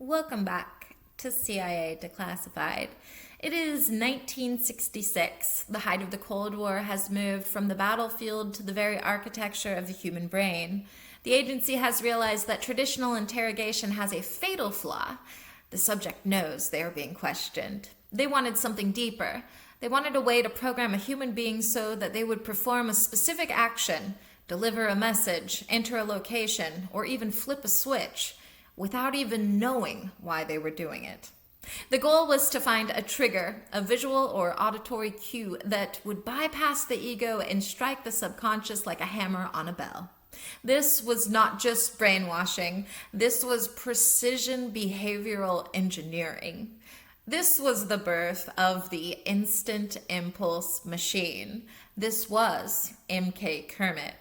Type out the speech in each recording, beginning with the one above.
Welcome back to CIA Declassified. It is 1966. The height of the Cold War has moved from the battlefield to the very architecture of the human brain. The agency has realized that traditional interrogation has a fatal flaw. The subject knows they are being questioned. They wanted something deeper. They wanted a way to program a human being so that they would perform a specific action, deliver a message, enter a location, or even flip a switch, without even knowing why they were doing it. The goal was to find a trigger, a visual or auditory cue that would bypass the ego and strike the subconscious like a hammer on a bell. This was not just brainwashing, this was precision behavioral engineering. This was the birth of the instant impulse machine. This was MK-KERMIT.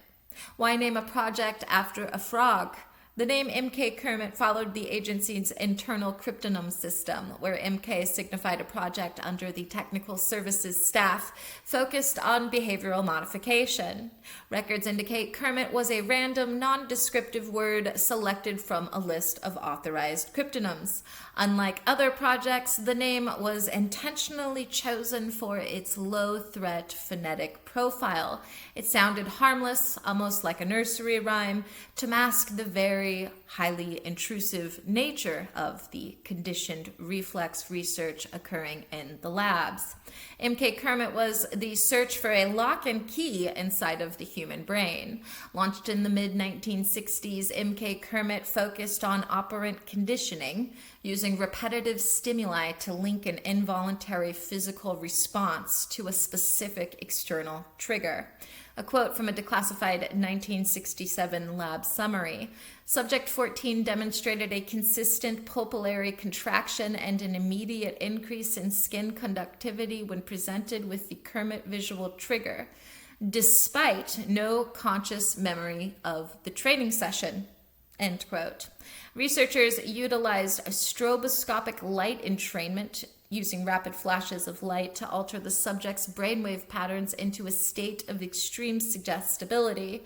Why name a project after a frog? The name MK-KERMIT followed the agency's internal cryptonym system, where MK signified a project under the technical services staff focused on behavioral modification. Records indicate KERMIT was a random, non-descriptive word selected from a list of authorized cryptonyms. Unlike other projects, the name was intentionally chosen for its low-threat phonetic profile. It sounded harmless, almost like a nursery rhyme, to mask the very highly intrusive nature of the conditioned reflex research occurring in the labs. MK-KERMIT was the search for a lock and key inside of the human brain. Launched in the mid-1960s, MK-KERMIT focused on operant conditioning, using repetitive stimuli to link an involuntary physical response to a specific external trigger. A quote from a Declassified 1967 lab summary. Subject 14 demonstrated a consistent pupillary contraction and an immediate increase in skin conductivity when presented with the KERMIT visual trigger, despite no conscious memory of the training session. End quote. Researchers utilized a stroboscopic light entrainment using rapid flashes of light to alter the subject's brainwave patterns into a state of extreme suggestibility.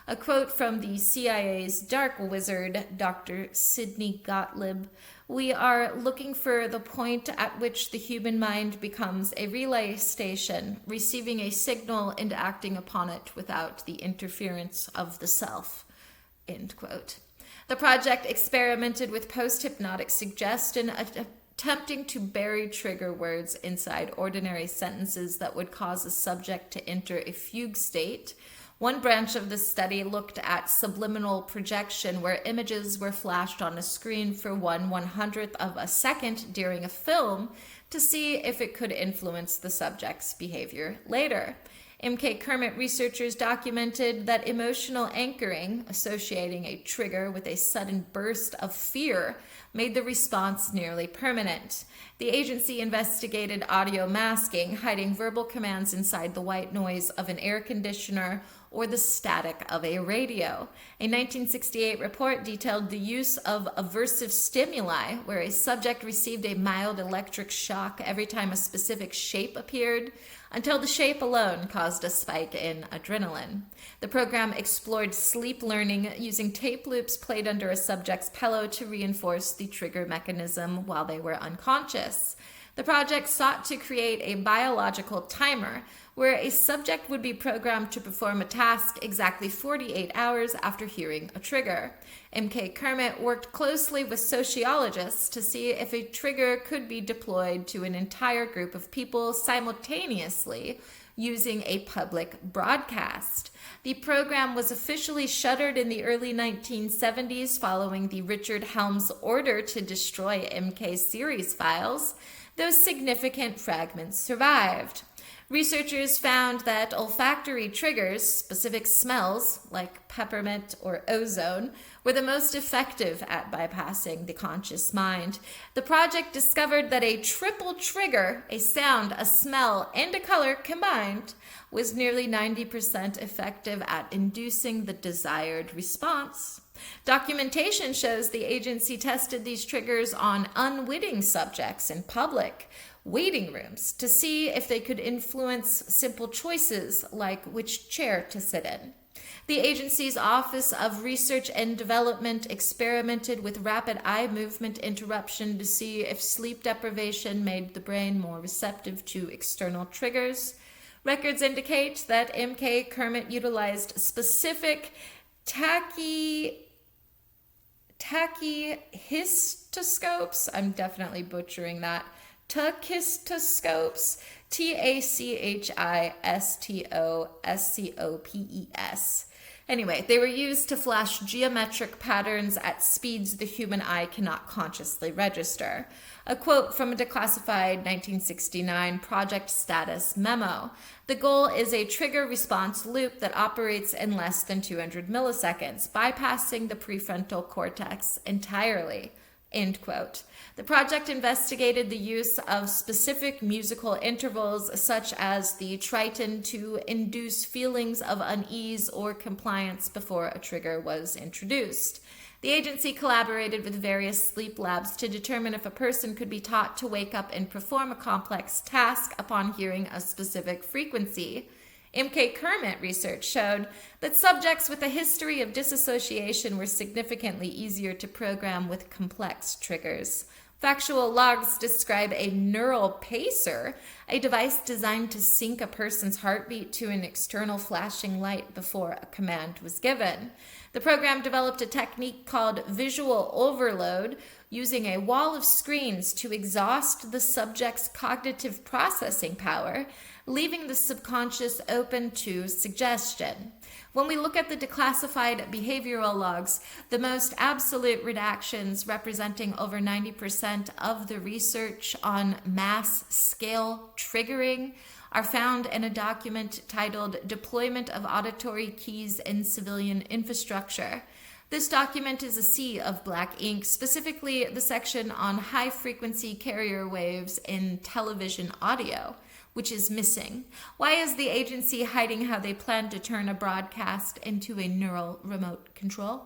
A quote from the CIA's dark wizard, Dr. Sidney Gottlieb: "We are looking for the point at which the human mind becomes a relay station, receiving a signal and acting upon it without the interference of the self." End quote. The project experimented with post-hypnotic suggestion, attempting to bury trigger words inside ordinary sentences that would cause a subject to enter a fugue state. One branch of the study looked at subliminal projection, where images were flashed on a screen for 1/100th of a second during a film to see if it could influence the subject's behavior later. MK-KERMIT researchers documented that emotional anchoring, associating a trigger with a sudden burst of fear, made the response nearly permanent. The agency investigated audio masking, hiding verbal commands inside the white noise of an air conditioner or the static of a radio. A 1968 report detailed the use of aversive stimuli, where a subject received a mild electric shock every time a specific shape appeared, until the shape alone caused a spike in adrenaline. The program explored sleep learning, using tape loops played under a subject's pillow to reinforce the trigger mechanism while they were unconscious. The project sought to create a biological timer where a subject would be programmed to perform a task exactly 48 hours after hearing a trigger. MK-KERMIT worked closely with sociologists to see if a trigger could be deployed to an entire group of people simultaneously using a public broadcast. The program was officially shuttered in the early 1970s following the Richard Helms order to destroy MK series files, though significant fragments survived. Researchers found that olfactory triggers, specific smells like peppermint or ozone, were the most effective at bypassing the conscious mind. The project discovered that a triple trigger, a sound, a smell, and a color combined, was nearly 90% effective at inducing the desired response. Documentation shows the agency tested these triggers on unwitting subjects in public waiting rooms to see if they could influence simple choices like which chair to sit in. The agency's Office of Research and Development experimented with rapid eye movement interruption to see if sleep deprivation made the brain more receptive to external triggers. Records indicate that MK-KERMIT utilized specific tachystoscopes. I'm definitely butchering that. Tachystoscopes. Tachystoscopes. Anyway, they were used to flash geometric patterns at speeds the human eye cannot consciously register. A quote from a Declassified 1969 project status memo. The goal is a trigger response loop that operates in less than 200 milliseconds, bypassing the prefrontal cortex entirely. End quote. The project investigated the use of specific musical intervals such as the triton to induce feelings of unease or compliance before a trigger was introduced. The agency collaborated with various sleep labs to determine if a person could be taught to wake up and perform a complex task upon hearing a specific frequency. MK-KERMIT research showed that subjects with a history of dissociation were significantly easier to program with complex triggers. Factual logs describe a neural pacer, a device designed to sync a person's heartbeat to an external flashing light before a command was given. The program developed a technique called visual overload, using a wall of screens to exhaust the subject's cognitive processing power, leaving the subconscious open to suggestion. When we look at the declassified behavioral logs, the most absolute redactions, representing over 90% of the research on mass scale triggering, are found in a document titled Deployment of Auditory Keys in Civilian Infrastructure. This document is a sea of black ink, specifically the section on high-frequency carrier waves in television audio, which is missing. Why is the agency hiding how they plan to turn a broadcast into a neural remote control?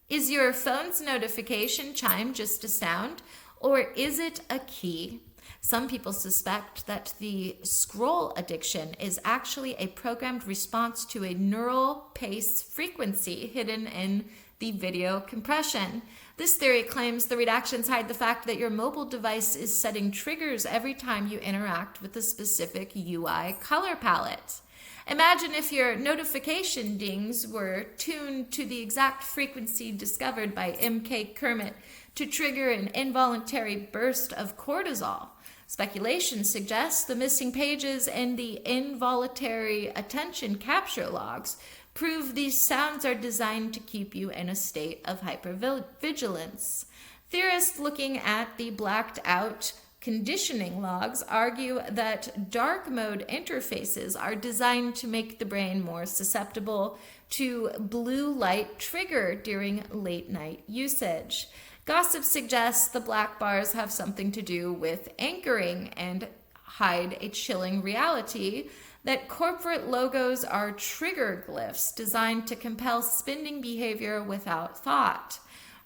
Is your phone's notification chime just a sound, or is it a key? Some people suspect that the scroll addiction is actually a programmed response to a neural pace frequency hidden in the video compression. This theory claims the redactions hide the fact that your mobile device is setting triggers every time you interact with a specific UI color palette. Imagine if your notification dings were tuned to the exact frequency discovered by MK-KERMIT to trigger an involuntary burst of cortisol. Speculation suggests the missing pages in the involuntary attention capture logs prove these sounds are designed to keep you in a state of hypervigilance. Theorists looking at the blacked out conditioning logs argue that dark mode interfaces are designed to make the brain more susceptible to blue light trigger during late night usage. Gossip suggests the black bars have something to do with anchoring and hide a chilling reality that corporate logos are trigger glyphs designed to compel spending behavior without thought.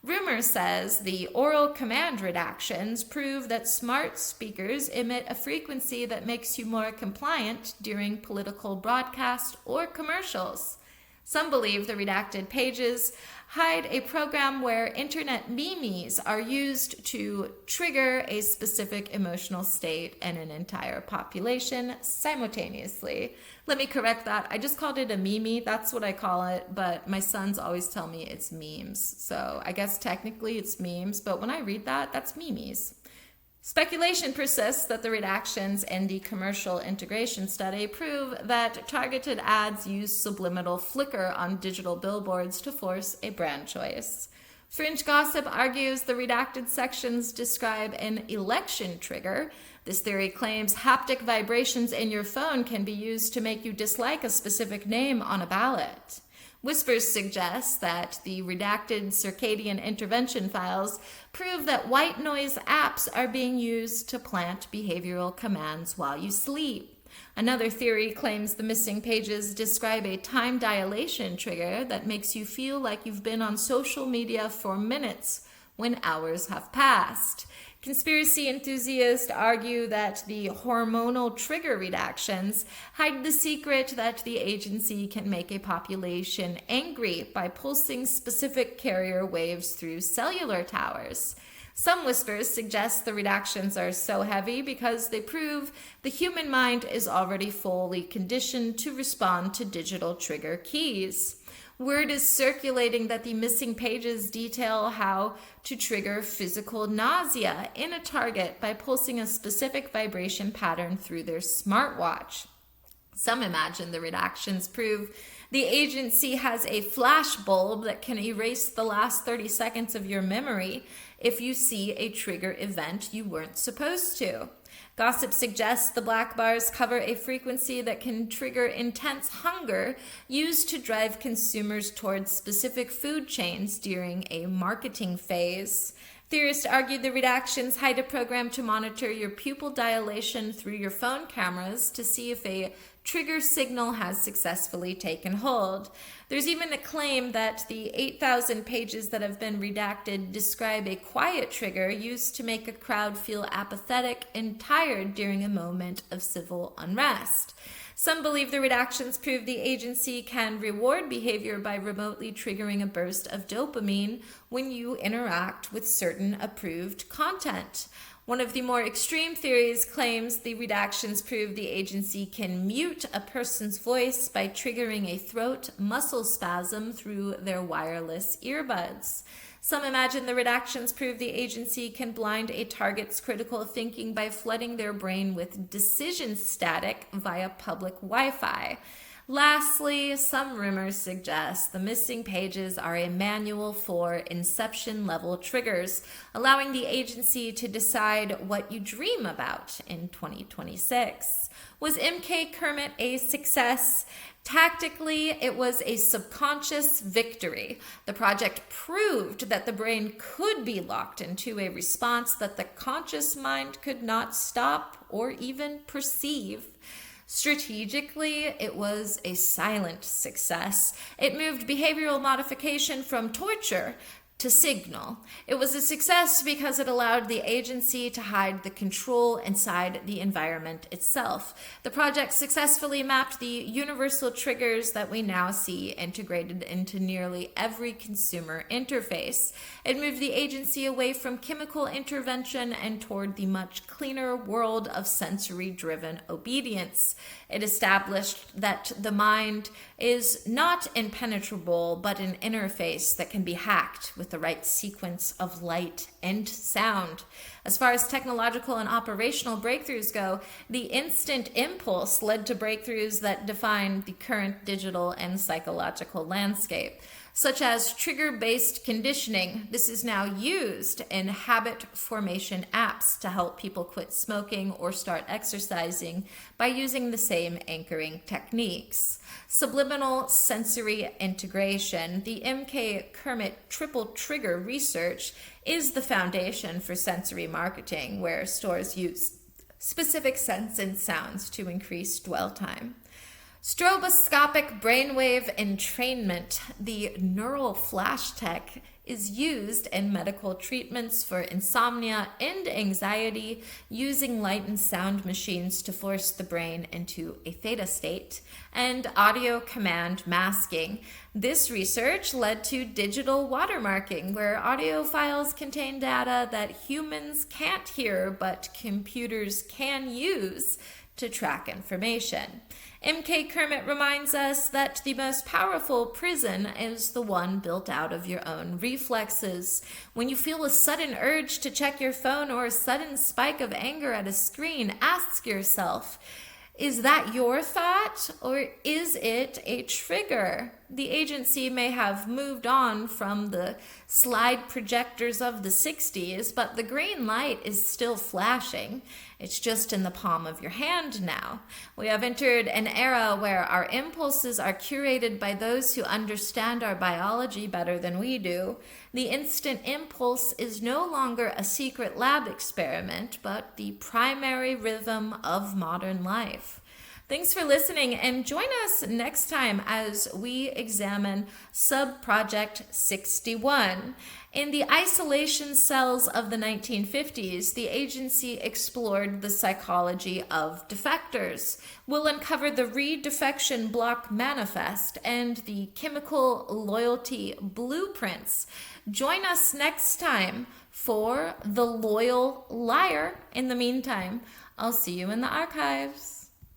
Rumor says the oral command redactions prove that smart speakers emit a frequency that makes you more compliant during political broadcast or commercials. Some believe the redacted pages hide a program where internet memes are used to trigger a specific emotional state in an entire population simultaneously. Let me correct that. I just called it a meme. That's what I call it, but my sons always tell me it's memes. So I guess technically it's memes, but when I read that, that's memes. Speculation persists that the redactions in the commercial integration study prove that targeted ads use subliminal flicker on digital billboards to force a brand choice. Fringe gossip argues the redacted sections describe an election trigger. This theory claims haptic vibrations in your phone can be used to make you dislike a specific name on a ballot. Whispers suggest that the redacted circadian intervention files prove that white noise apps are being used to plant behavioral commands while you sleep. Another theory claims the missing pages describe a time dilation trigger that makes you feel like you've been on social media for minutes when hours have passed. Conspiracy enthusiasts argue that the hormonal trigger reactions hide the secret that the agency can make a population angry by pulsing specific carrier waves through cellular towers. Some whispers suggest the reactions are so heavy because they prove the human mind is already fully conditioned to respond to digital trigger keys. Word is circulating that the missing pages detail how to trigger physical nausea in a target by pulsing a specific vibration pattern through their smartwatch. Some imagine the redactions prove the agency has a flash bulb that can erase the last 30 seconds of your memory if you see a trigger event you weren't supposed to. Gossip suggests the black bars cover a frequency that can trigger intense hunger used to drive consumers towards specific food chains during a marketing phase. Theorists argue the redactions hide a program to monitor your pupil dilation through your phone cameras to see if a trigger signal has successfully taken hold. There's even a claim that the 8,000 pages that have been redacted describe a quiet trigger used to make a crowd feel apathetic and tired during a moment of civil unrest. Some believe the redactions prove the agency can reward behavior by remotely triggering a burst of dopamine when you interact with certain approved content. One of the more extreme theories claims the redactions prove the agency can mute a person's voice by triggering a throat muscle spasm through their wireless earbuds. Some imagine the redactions prove the agency can blind a target's critical thinking by flooding their brain with decision static via public Wi-Fi. Lastly, some rumors suggest the missing pages are a manual for inception-level triggers, allowing the agency to decide what you dream about in 2026. Was MK-KERMIT a success? Tactically, it was a subconscious victory. The project proved that the brain could be locked into a response that the conscious mind could not stop or even perceive. Strategically, it was a silent success. It moved behavioral modification from torture to signal. It was a success because it allowed the agency to hide the control inside the environment itself. The project successfully mapped the universal triggers that we now see integrated into nearly every consumer interface. It moved the agency away from chemical intervention and toward the much cleaner world of sensory-driven obedience. It established that the mind is not impenetrable, but an interface that can be hacked with the right sequence of light and sound. As far as technological and operational breakthroughs go, the instant impulse led to breakthroughs that define the current digital and psychological landscape, such as trigger-based conditioning. This is now used in habit formation apps to help people quit smoking or start exercising by using the same anchoring techniques. Subliminal sensory integration, the MK-KERMIT triple trigger research, is the foundation for sensory marketing, where stores use specific scents and sounds to increase dwell time. Stroboscopic brainwave entrainment, the neural flash tech, is used in medical treatments for insomnia and anxiety, using light and sound machines to force the brain into a theta state, and audio command masking. This research led to digital watermarking, where audio files contain data that humans can't hear but computers can use to track information. MK-KERMIT reminds us that the most powerful prison is the one built out of your own reflexes. When you feel a sudden urge to check your phone or a sudden spike of anger at a screen, ask yourself, is that your thought or is it a trigger? The agency may have moved on from the slide projectors of the 60s, but the green light is still flashing. It's just in the palm of your hand now. We have entered an era where our impulses are curated by those who understand our biology better than we do. The instant impulse is no longer a secret lab experiment, but the primary rhythm of modern life. Thanks for listening, and join us next time as we examine Subproject 61. In the isolation cells of the 1950s, the agency explored the psychology of defectors. We'll uncover the Redefection Block Manifest and the chemical loyalty blueprints. Join us next time for The Loyal Liar. In the meantime, I'll see you in the archives.